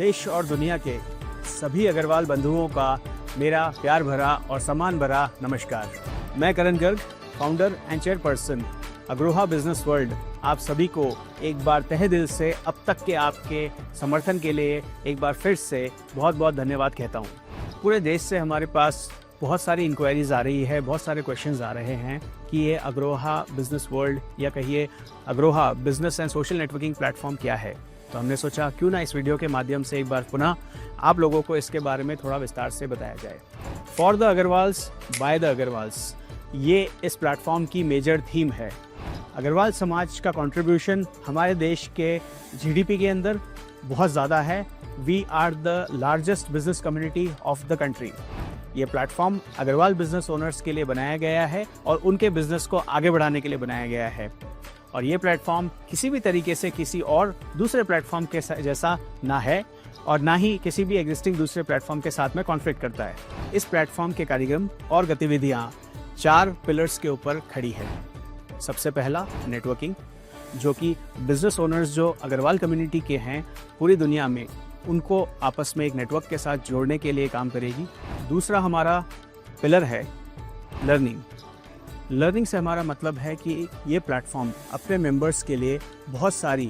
देश और दुनिया के सभी अग्रवाल बंधुओं का मेरा प्यार भरा और सम्मान भरा नमस्कार। मैं Karan Garg, founder and chairperson Agroha business world, आप सभी को एक बार तहे दिल से अब तक के आपके समर्थन के लिए एक बार फिर से बहुत बहुत धन्यवाद कहता हूँ। पूरे देश से हमारे पास बहुत सारी इंक्वायरीज आ रही है, बहुत सारे क्वेश्चंस आ रहे हैं कि ये अग्रोहा बिजनेस वर्ल्ड या कहिए Agroha business and social networking platform क्या है। तो हमने सोचा क्यों ना इस वीडियो के माध्यम से एक बार पुनः आप लोगों को इसके बारे में थोड़ा विस्तार से बताया जाए। For the Agarwals by the Agarwals, ये इस प्लेटफॉर्म की मेजर थीम है। अग्रवाल समाज का कंट्रीब्यूशन हमारे देश के जीडीपी के अंदर बहुत ज़्यादा है। We are the largest business community of the country. ये प्लेटफॉर्म अग्रवाल बिजनेस ओनर्स के लिए बनाया गया है और उनके बिजनेस को आगे बढ़ाने के लिए बनाया गया है। और ये प्लेटफॉर्म किसी भी तरीके से किसी और दूसरे प्लेटफॉर्म के जैसा ना है और ना ही किसी भी एग्जिस्टिंग दूसरे प्लेटफॉर्म के साथ में कॉन्फ्लिक्ट करता है। इस प्लेटफॉर्म के कार्यक्रम और गतिविधियाँ 4 पिलर्स के ऊपर खड़ी है। सबसे पहला नेटवर्किंग, जो कि बिजनेस ओनर्स जो अग्रवाल कम्युनिटी के हैं पूरी दुनिया में, उनको आपस में एक नेटवर्क के साथ जोड़ने के लिए काम करेगी। दूसरा हमारा पिलर है लर्निंग। लर्निंग से हमारा मतलब है कि ये प्लेटफॉर्म अपने मेंबर्स के लिए बहुत सारी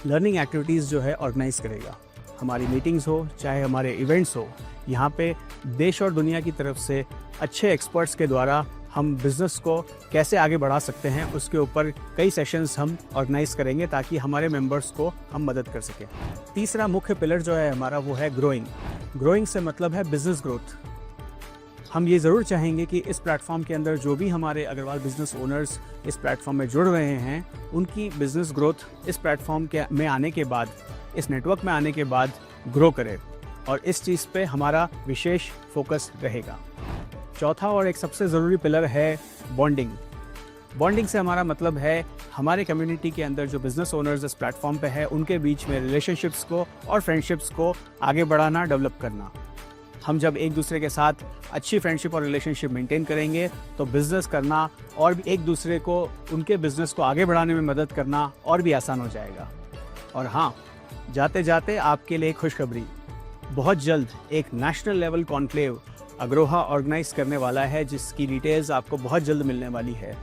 लर्निंग एक्टिविटीज़ जो है ऑर्गेनाइज करेगा। हमारी मीटिंग्स हो चाहे हमारे इवेंट्स हो, यहाँ पे देश और दुनिया की तरफ से अच्छे एक्सपर्ट्स के द्वारा हम बिज़नेस को कैसे आगे बढ़ा सकते हैं उसके ऊपर कई सेशंस हम ऑर्गेनाइज करेंगे ताकि हमारे मेंबर्स को हम मदद कर सकें। तीसरा मुख्य पिलर जो है हमारा वो है ग्रोइंग। ग्रोइंग से मतलब है बिजनेस ग्रोथ। हम ये ज़रूर चाहेंगे कि इस प्लेटफॉर्म के अंदर जो भी हमारे अग्रवाल बिजनेस ओनर्स इस प्लेटफॉर्म में जुड़ रहे हैं, उनकी बिजनेस ग्रोथ इस प्लेटफॉर्म में आने के बाद, इस नेटवर्क में आने के बाद ग्रो करे, और इस चीज़ पे हमारा विशेष फोकस रहेगा। चौथा और एक सबसे ज़रूरी पिलर है बॉन्डिंग। बॉन्डिंग से हमारा मतलब है हमारे कम्युनिटी के अंदर जो बिज़नेस ओनर्स इस प्लेटफॉर्म पे है उनके बीच में रिलेशनशिप्स को और फ्रेंडशिप्स को आगे बढ़ाना, डेवलप करना। हम जब एक दूसरे के साथ अच्छी फ्रेंडशिप और रिलेशनशिप मेंटेन करेंगे तो बिज़नेस करना और एक दूसरे को उनके बिज़नेस को आगे बढ़ाने में मदद करना और भी आसान हो जाएगा। और हाँ, जाते जाते आपके लिए खुशखबरी, बहुत जल्द एक national level conclave Agroha organise करने वाला है, जिसकी डिटेल्स आपको बहुत जल्द मिलने वाली है।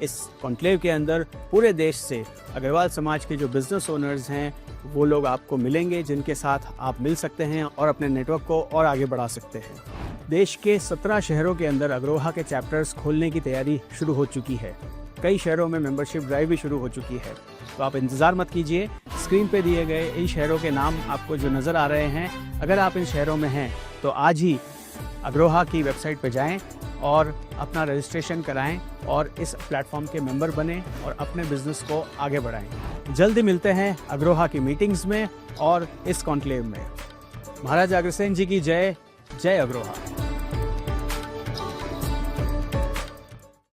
इस कॉन्क्लेव के अंदर पूरे देश से अग्रवाल समाज के जो बिजनेस ओनर्स हैं वो लोग आपको मिलेंगे, जिनके साथ आप मिल सकते हैं और अपने नेटवर्क को और आगे बढ़ा सकते हैं। देश के 17 शहरों के अंदर अग्रोहा के चैप्टर्स खोलने की तैयारी शुरू हो चुकी है। कई शहरों में मेंबरशिप ड्राइव भी शुरू हो चुकी है। तो आप इंतज़ार मत कीजिए, स्क्रीन पे दिए गए इन शहरों के नाम आपको जो नज़र आ रहे हैं, अगर आप इन शहरों में हैं तो आज ही अग्रोहा की वेबसाइट पर जाएं और अपना रजिस्ट्रेशन कराएं और इस प्लेटफॉर्म के मेंबर बने और अपने बिजनेस को आगे बढ़ाएं। जल्दी मिलते हैं अग्रोहा की मीटिंग्स में और इस कॉन्क्लेव में। महाराजा अग्रसेन जी की जय। जय अग्रोहा।